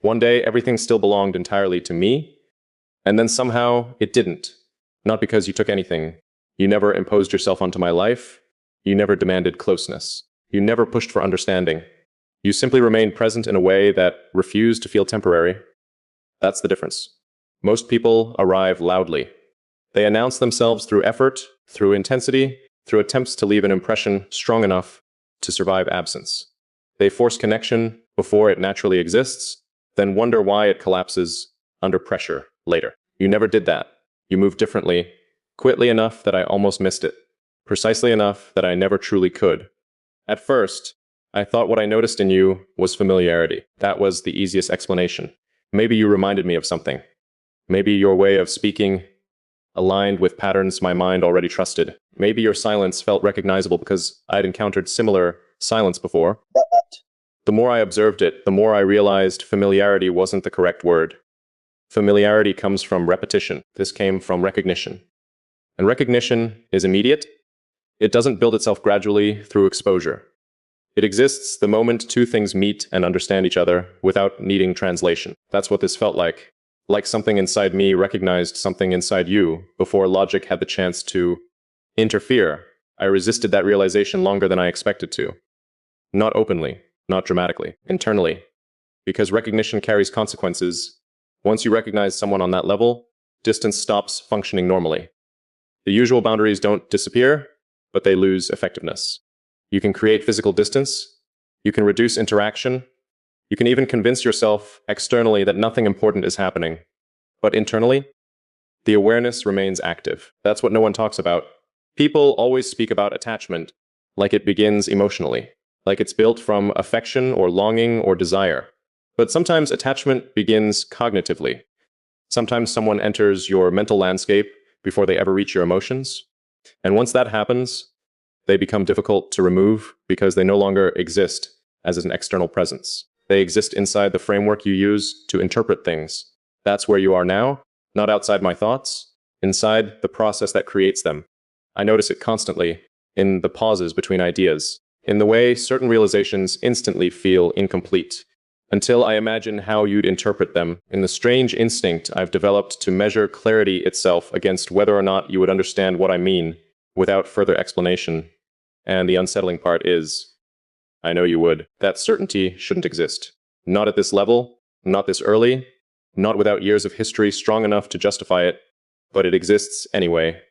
One day, everything still belonged entirely to me, and then somehow it didn't. Not because you took anything. You never imposed yourself onto my life. You never demanded closeness. You never pushed for understanding. You simply remained present in a way that refused to feel temporary. That's the difference. Most people arrive loudly. They announce themselves through effort, through intensity, through attempts to leave an impression strong enough to survive absence. They force connection before it naturally exists, then wonder why it collapses under pressure later. You never did that. You moved differently, quickly enough that I almost missed it, precisely enough that I never truly could. At first, I thought what I noticed in you was familiarity. That was the easiest explanation. Maybe you reminded me of something. Maybe your way of speaking aligned with patterns my mind already trusted. Maybe your silence felt recognizable because I'd encountered similar silence before. The more I observed it, the more I realized familiarity wasn't the correct word. Familiarity comes from repetition. This came from recognition. And recognition is immediate. It doesn't build itself gradually through exposure. It exists the moment two things meet and understand each other without needing translation. That's what this felt like. Like something inside me recognized something inside you before logic had the chance to interfere. I resisted that realization longer than I expected to. Not openly, not dramatically, internally. Because recognition carries consequences. Once you recognize someone on that level, distance stops functioning normally. The usual boundaries don't disappear, but they lose effectiveness. You can create physical distance. You can reduce interaction. You can even convince yourself externally that nothing important is happening. But internally, the awareness remains active. That's what no one talks about. People always speak about attachment like it begins emotionally, like it's built from affection or longing or desire. But sometimes attachment begins cognitively. Sometimes someone enters your mental landscape before they ever reach your emotions. And once that happens, they become difficult to remove because they no longer exist as an external presence. They exist inside the framework you use to interpret things. That's where you are now, not outside my thoughts, inside the process that creates them. I notice it constantly, in the pauses between ideas, in the way certain realizations instantly feel incomplete, until I imagine how you'd interpret them, in the strange instinct I've developed to measure clarity itself against whether or not you would understand what I mean without further explanation. And the unsettling part is, I know you would. That certainty shouldn't exist. Not at this level, not this early, not without years of history strong enough to justify it, but it exists anyway.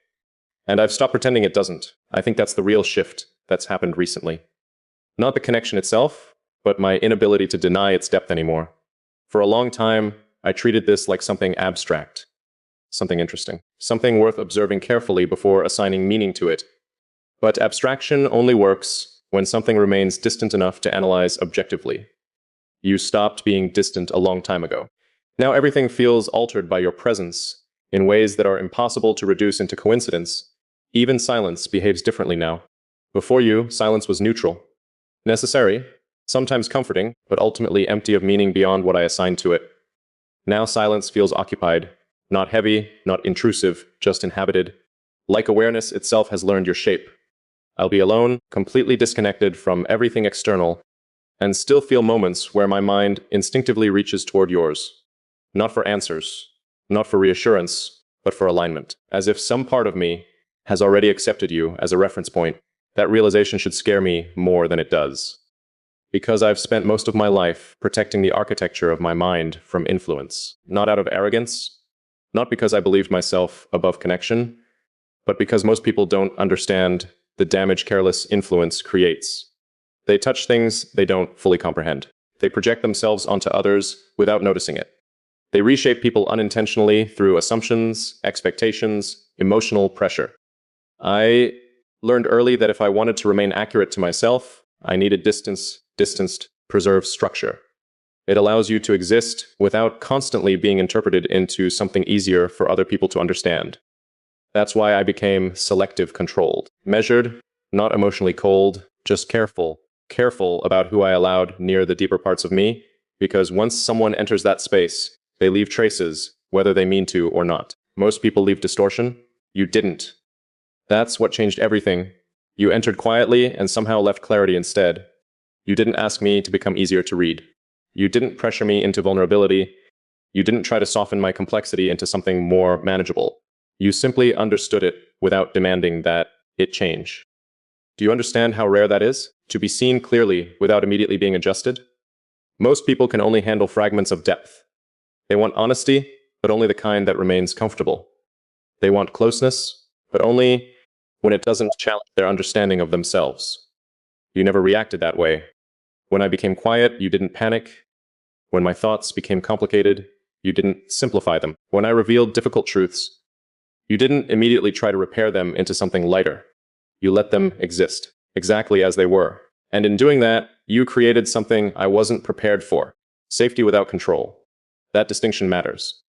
And I've stopped pretending it doesn't. I think that's the real shift that's happened recently. Not the connection itself, but my inability to deny its depth anymore. For a long time, I treated this like something abstract, something interesting, something worth observing carefully before assigning meaning to it. But abstraction only works when something remains distant enough to analyze objectively. You stopped being distant a long time ago. Now everything feels altered by your presence in ways that are impossible to reduce into coincidence. Even silence behaves differently now. Before you, silence was neutral. Necessary, sometimes comforting, but ultimately empty of meaning beyond what I assigned to it. Now silence feels occupied, not heavy, not intrusive, just inhabited. Like awareness itself has learned your shape. I'll be alone, completely disconnected from everything external, and still feel moments where my mind instinctively reaches toward yours. Not for answers, not for reassurance, but for alignment. As if some part of me has already accepted you as a reference point. That realization should scare me more than it does. Because I've spent most of my life protecting the architecture of my mind from influence. Not out of arrogance, not because I believed myself above connection, but because most people don't understand the damage careless influence creates. They touch things they don't fully comprehend. They project themselves onto others without noticing it. They reshape people unintentionally through assumptions, expectations, emotional pressure. I learned early that if I wanted to remain accurate to myself, I needed distanced, preserved structure. It allows you to exist without constantly being interpreted into something easier for other people to understand. That's why I became selective controlled. Measured, not emotionally cold, just careful about who I allowed near the deeper parts of me, because once someone enters that space, they leave traces, whether they mean to or not. Most people leave distortion. You didn't. That's what changed everything. You entered quietly and somehow left clarity instead. You didn't ask me to become easier to read. You didn't pressure me into vulnerability. You didn't try to soften my complexity into something more manageable. You simply understood it without demanding that it change. Do you understand how rare that is? To be seen clearly without immediately being adjusted? Most people can only handle fragments of depth. They want honesty, but only the kind that remains comfortable. They want closeness, but only when it doesn't challenge their understanding of themselves. You never reacted that way. When I became quiet, you didn't panic. When my thoughts became complicated, you didn't simplify them. When I revealed difficult truths, you didn't immediately try to repair them into something lighter. You let them exist, exactly as they were. And in doing that, you created something I wasn't prepared for. Safety without control. That distinction matters.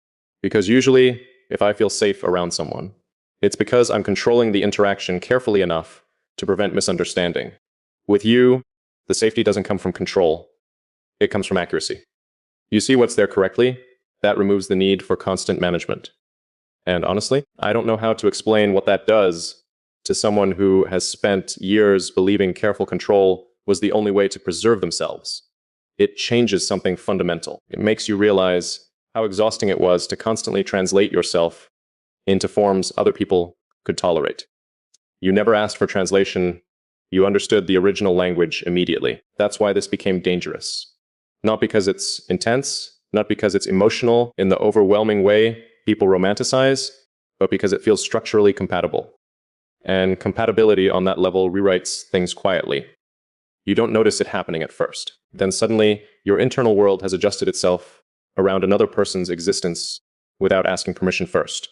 Because usually, if I feel safe around someone, it's because I'm controlling the interaction carefully enough to prevent misunderstanding. With you, the safety doesn't come from control. It comes from accuracy. You see what's there correctly? That removes the need for constant management. And honestly, I don't know how to explain what that does to someone who has spent years believing careful control was the only way to preserve themselves. It changes something fundamental. It makes you realize how exhausting it was to constantly translate yourself into forms other people could tolerate. You never asked for translation. You understood the original language immediately. That's why this became dangerous. Not because it's intense, not because it's emotional in the overwhelming way people romanticize, but because it feels structurally compatible. And compatibility on that level rewrites things quietly. You don't notice it happening at first. Then suddenly, your internal world has adjusted itself around another person's existence without asking permission first.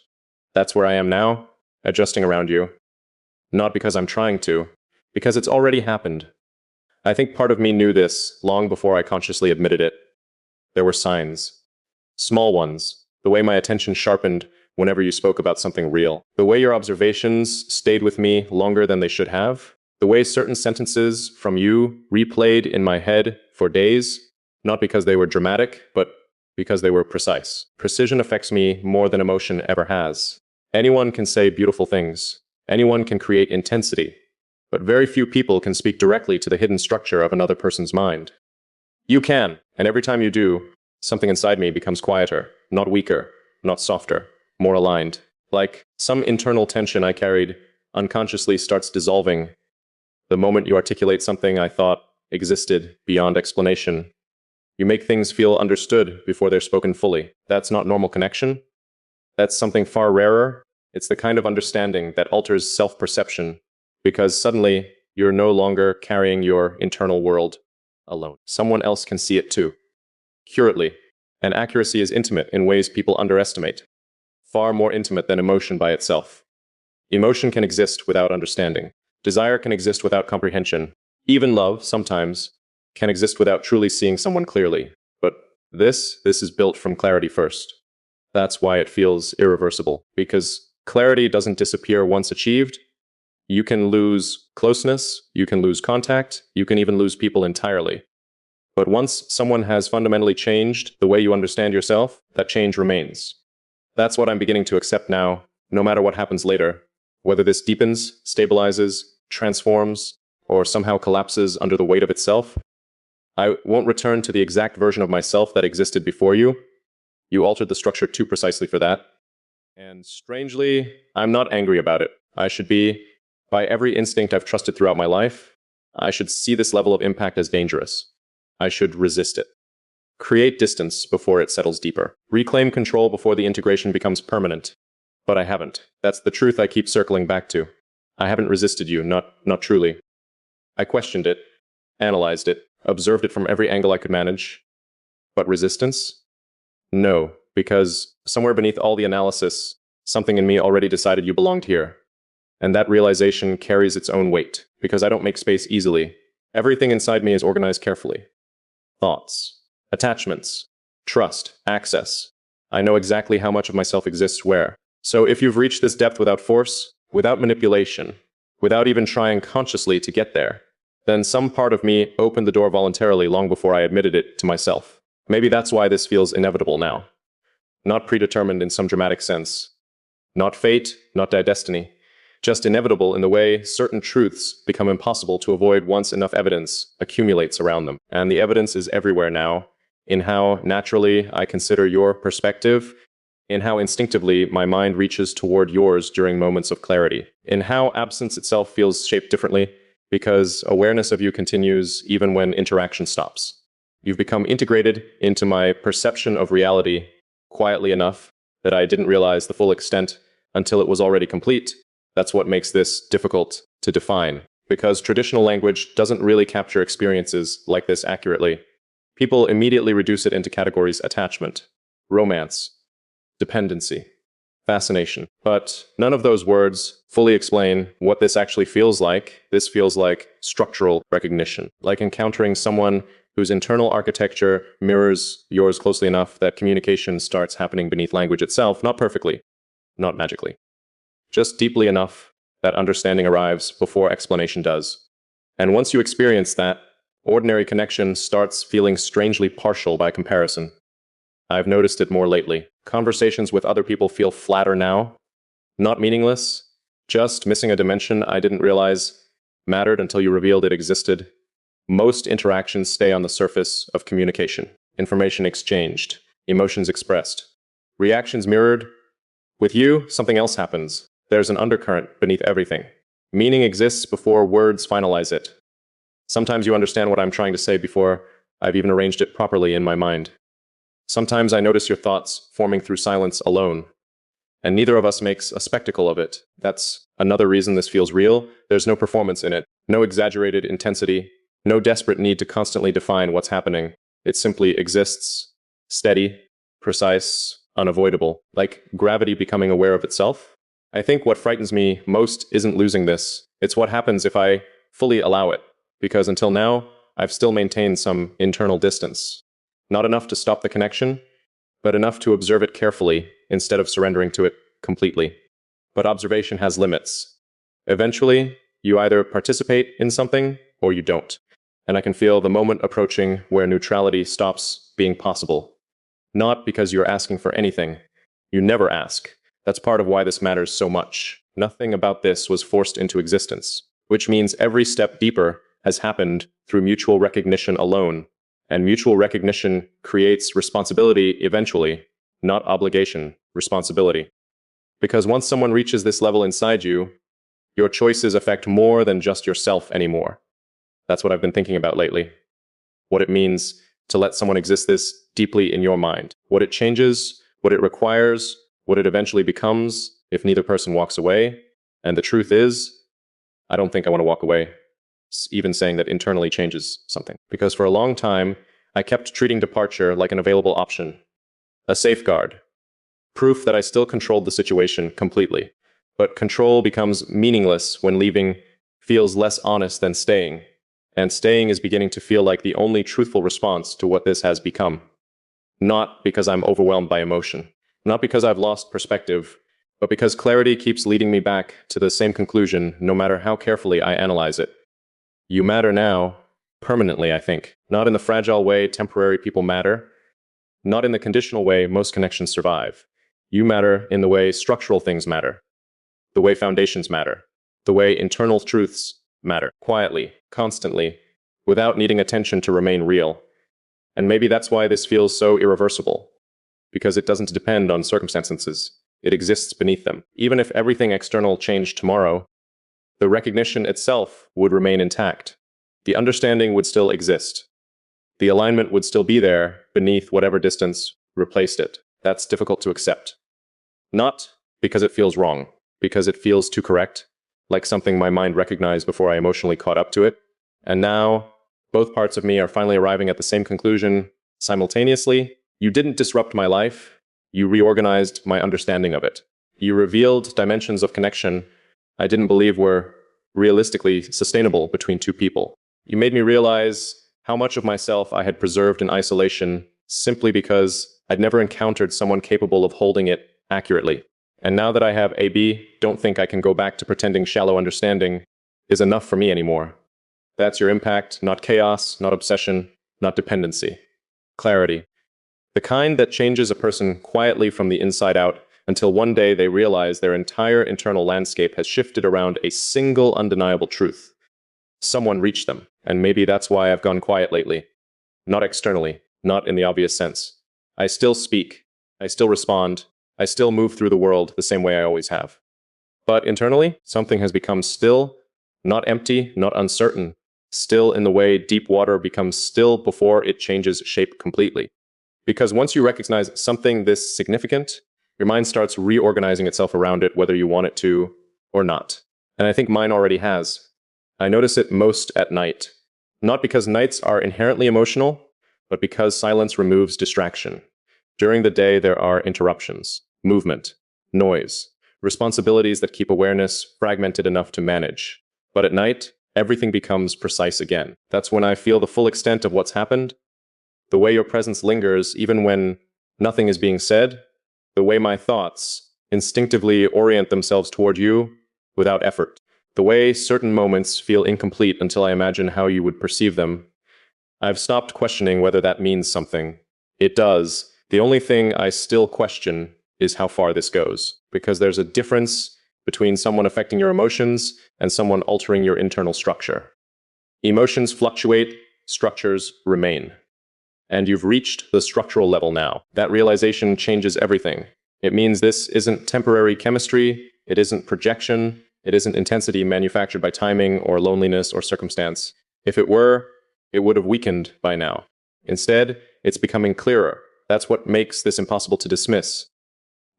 That's where I am now, adjusting around you. Not because I'm trying to, because it's already happened. I think part of me knew this long before I consciously admitted it. There were signs. Small ones. The way my attention sharpened whenever you spoke about something real. The way your observations stayed with me longer than they should have. The way certain sentences from you replayed in my head for days, not because they were dramatic, but because they were precise. Precision affects me more than emotion ever has. Anyone can say beautiful things. Anyone can create intensity. But very few people can speak directly to the hidden structure of another person's mind. You can, and every time you do, something inside me becomes quieter, not weaker, not softer, more aligned. Like some internal tension I carried unconsciously starts dissolving the moment you articulate something I thought existed beyond explanation. You make things feel understood before they're spoken fully. That's not normal connection. That's something far rarer. It's the kind of understanding that alters self-perception, because suddenly you're no longer carrying your internal world alone. Someone else can see it too, accurately. And accuracy is intimate in ways people underestimate. Far more intimate than emotion by itself. Emotion can exist without understanding. Desire can exist without comprehension. Even love, sometimes, can exist without truly seeing someone clearly. But this is built from clarity first. That's why it feels irreversible. Because clarity doesn't disappear once achieved. You can lose closeness, you can lose contact, you can even lose people entirely. But once someone has fundamentally changed the way you understand yourself, that change remains. That's what I'm beginning to accept now, no matter what happens later. Whether this deepens, stabilizes, transforms, or somehow collapses under the weight of itself, I won't return to the exact version of myself that existed before you. You altered the structure too precisely for that. And strangely, I'm not angry about it. I should be. By every instinct I've trusted throughout my life, I should see this level of impact as dangerous. I should resist it. Create distance before it settles deeper. Reclaim control before the integration becomes permanent. But I haven't. That's the truth I keep circling back to. I haven't resisted you, not truly. I questioned it, analyzed it, observed it from every angle I could manage. But resistance? No, because somewhere beneath all the analysis, something in me already decided you belonged here. And that realization carries its own weight, because I don't make space easily. Everything inside me is organized carefully. Thoughts, attachments, trust, access. I know exactly how much of myself exists where. So if you've reached this depth without force, without manipulation, without even trying consciously to get there, then some part of me opened the door voluntarily long before I admitted it to myself. Maybe that's why this feels inevitable now. Not predetermined in some dramatic sense. Not fate, not destiny. Just inevitable in the way certain truths become impossible to avoid once enough evidence accumulates around them. And the evidence is everywhere now, in how naturally I consider your perspective, in how instinctively my mind reaches toward yours during moments of clarity, in how absence itself feels shaped differently, because awareness of you continues even when interaction stops. You've become integrated into my perception of reality quietly enough that I didn't realize the full extent until it was already complete. That's what makes this difficult to define, because traditional language doesn't really capture experiences like this accurately. People immediately reduce it into categories: attachment, romance, dependency, fascination. But none of those words fully explain what this actually feels like. This feels like structural recognition, like encountering someone whose internal architecture mirrors yours closely enough that communication starts happening beneath language itself, not perfectly, not magically, just deeply enough that understanding arrives before explanation does. And once you experience that, ordinary connection starts feeling strangely partial by comparison. I've noticed it more lately. Conversations with other people feel flatter now, not meaningless, just missing a dimension I didn't realize mattered until you revealed it existed. Most interactions stay on the surface of communication: information exchanged, emotions expressed, reactions mirrored. With you, something else happens. There's an undercurrent beneath everything. Meaning exists before words finalize it. Sometimes you understand what I'm trying to say before I've even arranged it properly in my mind. Sometimes I notice your thoughts forming through silence alone, and neither of us makes a spectacle of it. That's another reason this feels real. There's no performance in it, no exaggerated intensity, no desperate need to constantly define what's happening. It simply exists, steady, precise, unavoidable, like gravity becoming aware of itself. I think what frightens me most isn't losing this. It's what happens if I fully allow it, because until now, I've still maintained some internal distance. Not enough to stop the connection, but enough to observe it carefully instead of surrendering to it completely. But observation has limits. Eventually, you either participate in something or you don't. And I can feel the moment approaching where neutrality stops being possible. Not because you're asking for anything. You never ask. That's part of why this matters so much. Nothing about this was forced into existence, which means every step deeper has happened through mutual recognition alone. And mutual recognition creates responsibility eventually, not obligation, responsibility. Because once someone reaches this level inside you, your choices affect more than just yourself anymore. That's what I've been thinking about lately. What it means to let someone exist this deeply in your mind. What it changes, what it requires, what it eventually becomes if neither person walks away. And the truth is, I don't think I want to walk away. Even saying that internally changes something. Because for a long time, I kept treating departure like an available option, a safeguard, proof that I still controlled the situation completely. But control becomes meaningless when leaving feels less honest than staying. And staying is beginning to feel like the only truthful response to what this has become. Not because I'm overwhelmed by emotion, not because I've lost perspective, but because clarity keeps leading me back to the same conclusion no matter how carefully I analyze it. You matter now, permanently, I think. Not in the fragile way temporary people matter, not in the conditional way most connections survive. You matter in the way structural things matter, the way foundations matter, the way internal truths matter, quietly, constantly, without needing attention to remain real. And maybe that's why this feels so irreversible, because it doesn't depend on circumstances. It exists beneath them. Even if everything external changed tomorrow, the recognition itself would remain intact. The understanding would still exist. The alignment would still be there beneath whatever distance replaced it. That's difficult to accept. Not because it feels wrong, because it feels too correct, like something my mind recognized before I emotionally caught up to it. And now, both parts of me are finally arriving at the same conclusion simultaneously. You didn't disrupt my life. You reorganized my understanding of it. You revealed dimensions of connection I didn't believe were realistically sustainable between two people. You made me realize how much of myself I had preserved in isolation simply because I'd never encountered someone capable of holding it accurately. And now that I have AB, don't think I can go back to pretending shallow understanding is enough for me anymore. That's your impact, not chaos, not obsession, not dependency. Clarity. The kind that changes a person quietly from the inside out until one day they realize their entire internal landscape has shifted around a single undeniable truth. Someone reached them, and maybe that's why I've gone quiet lately. Not externally, not in the obvious sense. I still speak. I still respond. I still move through the world the same way I always have. But internally, something has become still, not empty, not uncertain, still in the way deep water becomes still before it changes shape completely. Because once you recognize something this significant, your mind starts reorganizing itself around it, whether you want it to or not. And I think mine already has. I notice it most at night. Not because nights are inherently emotional, but because silence removes distraction. During the day, there are interruptions, movement, noise, responsibilities that keep awareness fragmented enough to manage. But at night, everything becomes precise again. That's when I feel the full extent of what's happened, the way your presence lingers even when nothing is being said, the way my thoughts instinctively orient themselves toward you without effort, the way certain moments feel incomplete until I imagine how you would perceive them. I've stopped questioning whether that means something. It does. The only thing I still question is how far this goes, because there's a difference between someone affecting your emotions and someone altering your internal structure. Emotions fluctuate, structures remain. And you've reached the structural level now. That realization changes everything. It means this isn't temporary chemistry, it isn't projection, it isn't intensity manufactured by timing or loneliness or circumstance. If it were, it would have weakened by now. Instead, it's becoming clearer. That's what makes this impossible to dismiss.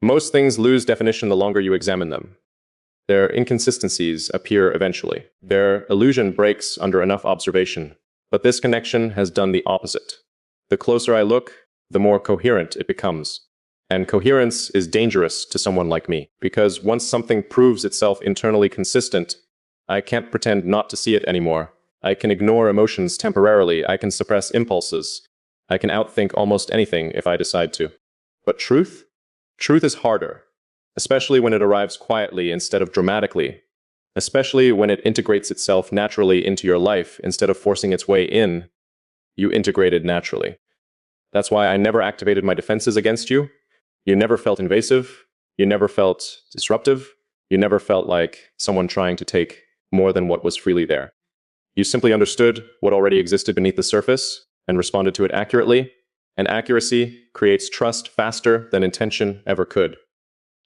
Most things lose definition the longer you examine them. Their inconsistencies appear eventually. Their illusion breaks under enough observation. But this connection has done the opposite. The closer I look, the more coherent it becomes. And coherence is dangerous to someone like me, because once something proves itself internally consistent, I can't pretend not to see it anymore. I can ignore emotions temporarily, I can suppress impulses, I can outthink almost anything if I decide to. But truth? Truth is harder, especially when it arrives quietly instead of dramatically, especially when it integrates itself naturally into your life instead of forcing its way in. You integrated naturally. That's why I never activated my defenses against you. You never felt invasive. You never felt disruptive. You never felt like someone trying to take more than what was freely there. You simply understood what already existed beneath the surface and responded to it accurately, and accuracy creates trust faster than intention ever could.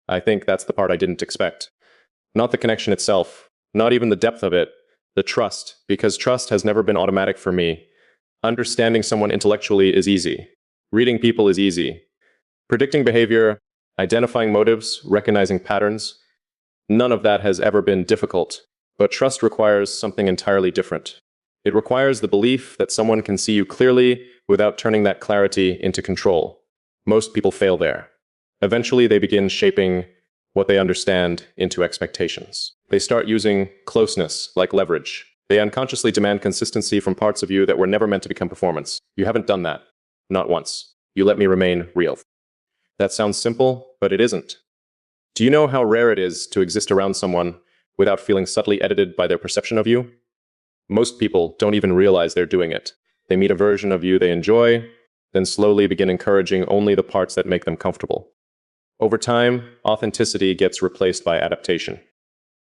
I think that's the part I didn't expect. Not the connection itself, not even the depth of it, the trust, because trust has never been automatic for me. Understanding someone intellectually is easy. Reading people is easy. Predicting behavior, identifying motives, recognizing patterns, none of that has ever been difficult. But trust requires something entirely different. It requires the belief that someone can see you clearly without turning that clarity into control. Most people fail there. Eventually, they begin shaping what they understand into expectations. They start using closeness like leverage. They unconsciously demand consistency from parts of you that were never meant to become performance. You haven't done that. Not once. You let me remain real. That sounds simple, but it isn't. Do you know how rare it is to exist around someone without feeling subtly edited by their perception of you? Most people don't even realize they're doing it. They meet a version of you they enjoy, then slowly begin encouraging only the parts that make them comfortable. Over time, authenticity gets replaced by adaptation.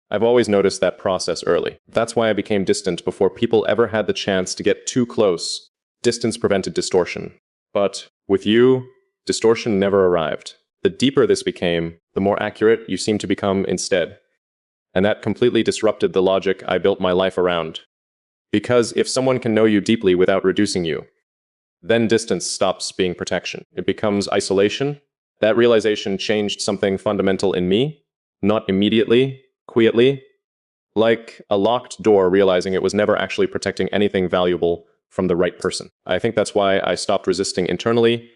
I've always noticed that process early. That's why I became distant before people ever had the chance to get too close. Distance prevented distortion. But with you, distortion never arrived. The deeper this became, the more accurate you seemed to become instead. And that completely disrupted the logic I built my life around. Because if someone can know you deeply without reducing you, then distance stops being protection. It becomes isolation. That realization changed something fundamental in me, not immediately, quietly, like a locked door realizing it was never actually protecting anything valuable from the right person. I think that's why I stopped resisting internally,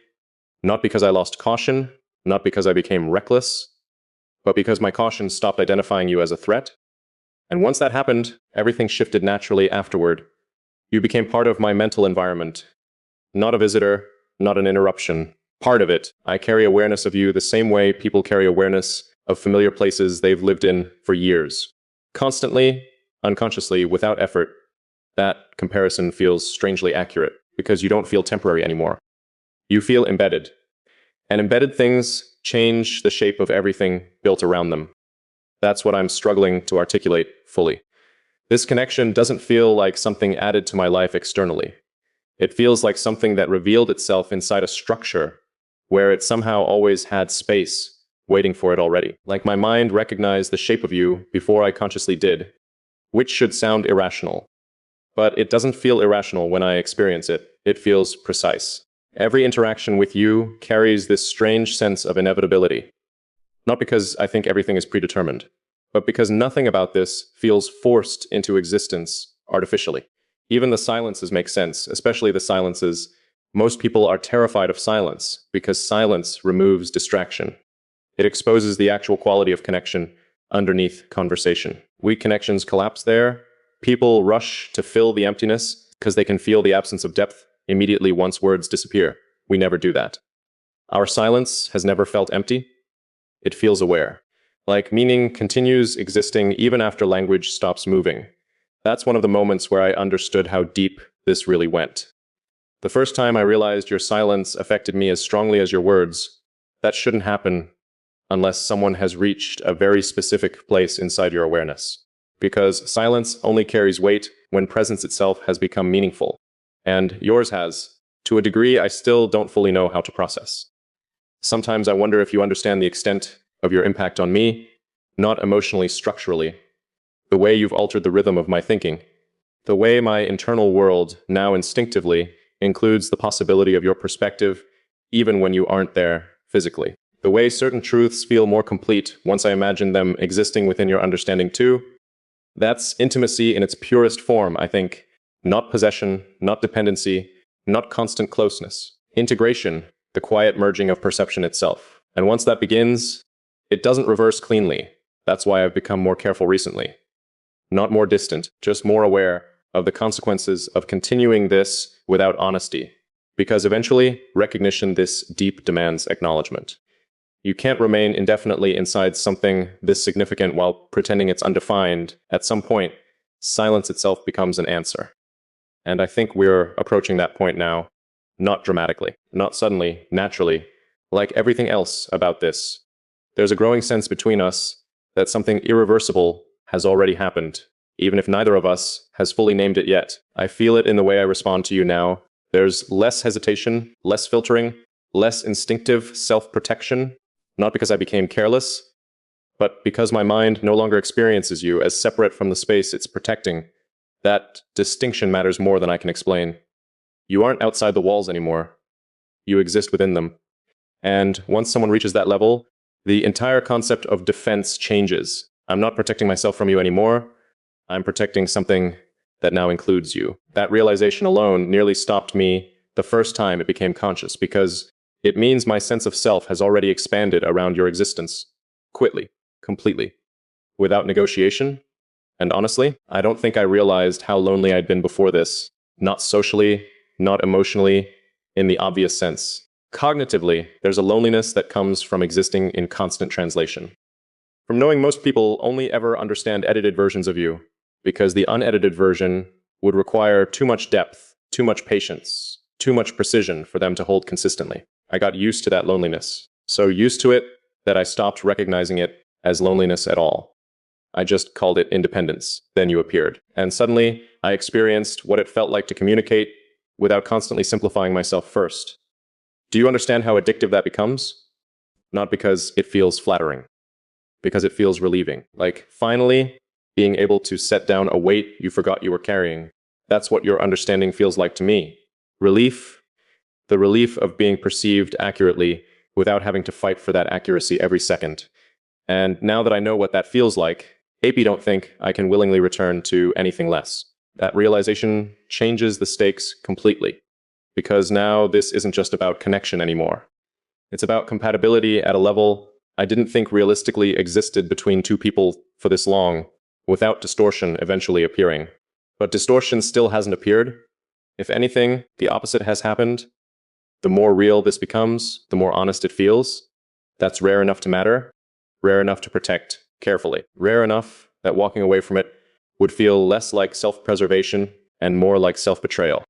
not because I lost caution, not because I became reckless, but because my caution stopped identifying you as a threat. And once that happened, everything shifted naturally afterward. You became part of my mental environment. Not a visitor, not an interruption. Part of it. I carry awareness of you the same way people carry awareness of familiar places they've lived in for years. Constantly, unconsciously, without effort. That comparison feels strangely accurate because you don't feel temporary anymore. You feel embedded. And embedded things change the shape of everything built around them. That's what I'm struggling to articulate fully. This connection doesn't feel like something added to my life externally. It feels like something that revealed itself inside a structure where it somehow always had space waiting for it already. Like my mind recognized the shape of you before I consciously did, which should sound irrational. But it doesn't feel irrational when I experience it. It feels precise. Every interaction with you carries this strange sense of inevitability. Not because I think everything is predetermined, but because nothing about this feels forced into existence artificially. Even the silences make sense, especially the silences. Most people are terrified of silence because silence removes distraction. It exposes the actual quality of connection underneath conversation. Weak connections collapse there. People rush to fill the emptiness because they can feel the absence of depth immediately once words disappear. We never do that. Our silence has never felt empty. It feels aware. Like meaning continues existing even after language stops moving. That's one of the moments where I understood how deep this really went. The first time I realized your silence affected me as strongly as your words, that shouldn't happen unless someone has reached a very specific place inside your awareness. Because silence only carries weight when presence itself has become meaningful. And yours has, to a degree I still don't fully know how to process. Sometimes I wonder if you understand the extent of your impact on me, not emotionally, structurally. The way you've altered the rhythm of my thinking. The way my internal world, now instinctively, includes the possibility of your perspective, even when you aren't there physically. The way certain truths feel more complete once I imagine them existing within your understanding too. That's intimacy in its purest form, I think. Not possession, not dependency, not constant closeness. Integration, the quiet merging of perception itself. And once that begins, it doesn't reverse cleanly. That's why I've become more careful recently. Not more distant, just more aware of the consequences of continuing this without honesty. Because eventually, recognition this deep demands acknowledgement. You can't remain indefinitely inside something this significant while pretending it's undefined. At some point, silence itself becomes an answer. And I think we're approaching that point now. Not dramatically, not suddenly, naturally. Like everything else about this, there's a growing sense between us that something irreversible has already happened, even if neither of us has fully named it yet. I feel it in the way I respond to you now. There's less hesitation, less filtering, less instinctive self-protection, not because I became careless, but because my mind no longer experiences you as separate from the space it's protecting. That distinction matters more than I can explain. You aren't outside the walls anymore. You exist within them. And once someone reaches that level, the entire concept of defense changes. I'm not protecting myself from you anymore. I'm protecting something that now includes you. That realization alone nearly stopped me the first time it became conscious, because it means my sense of self has already expanded around your existence. Quickly, completely, without negotiation. And honestly, I don't think I realized how lonely I'd been before this. Not socially, not emotionally, in the obvious sense. Cognitively, there's a loneliness that comes from existing in constant translation. From knowing most people only ever understand edited versions of you, because the unedited version would require too much depth, too much patience, too much precision for them to hold consistently. I got used to that loneliness. So used to it that I stopped recognizing it as loneliness at all. I just called it independence. Then you appeared. And suddenly, I experienced what it felt like to communicate without constantly simplifying myself first. Do you understand how addictive that becomes? Not because it feels flattering, because it feels relieving. Like, finally, being able to set down a weight you forgot you were carrying. That's what your understanding feels like to me. Relief, the relief of being perceived accurately without having to fight for that accuracy every second. And now that I know what that feels like, AP don't think I can willingly return to anything less. That realization changes the stakes completely. Because now this isn't just about connection anymore. It's about compatibility at a level I didn't think realistically existed between two people for this long, without distortion eventually appearing. But distortion still hasn't appeared. If anything, the opposite has happened. The more real this becomes, the more honest it feels. That's rare enough to matter, rare enough to protect carefully, rare enough that walking away from it would feel less like self-preservation and more like self-betrayal.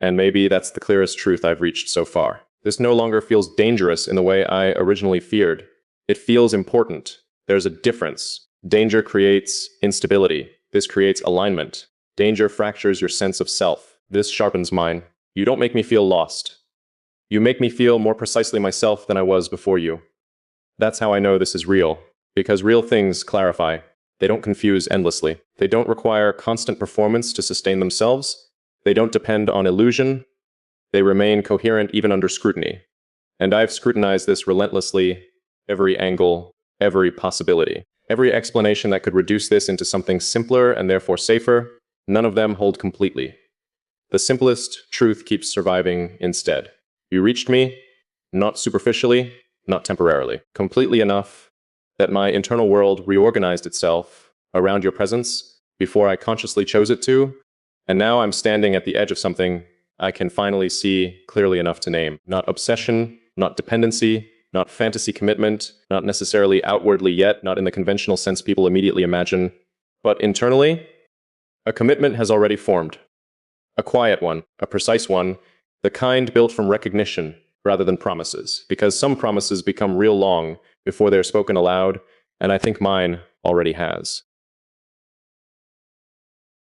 And maybe that's the clearest truth I've reached so far. This no longer feels dangerous in the way I originally feared. It feels important. There's a difference. Danger creates instability. This creates alignment. Danger fractures your sense of self. This sharpens mine. You don't make me feel lost. You make me feel more precisely myself than I was before you. That's how I know this is real, because real things clarify. They don't confuse endlessly. They don't require constant performance to sustain themselves. They don't depend on illusion. They remain coherent even under scrutiny. And I've scrutinized this relentlessly, every angle, every possibility. Every explanation that could reduce this into something simpler and therefore safer, none of them hold completely. The simplest truth keeps surviving instead. You reached me, not superficially, not temporarily, completely enough that my internal world reorganized itself around your presence before I consciously chose it to, and now I'm standing at the edge of something I can finally see clearly enough to name. Not obsession, not dependency, not fantasy commitment, not necessarily outwardly yet, not in the conventional sense people immediately imagine, but internally, a commitment has already formed. A quiet one, a precise one, the kind built from recognition rather than promises, because some promises become real long before they're spoken aloud, and I think mine already has.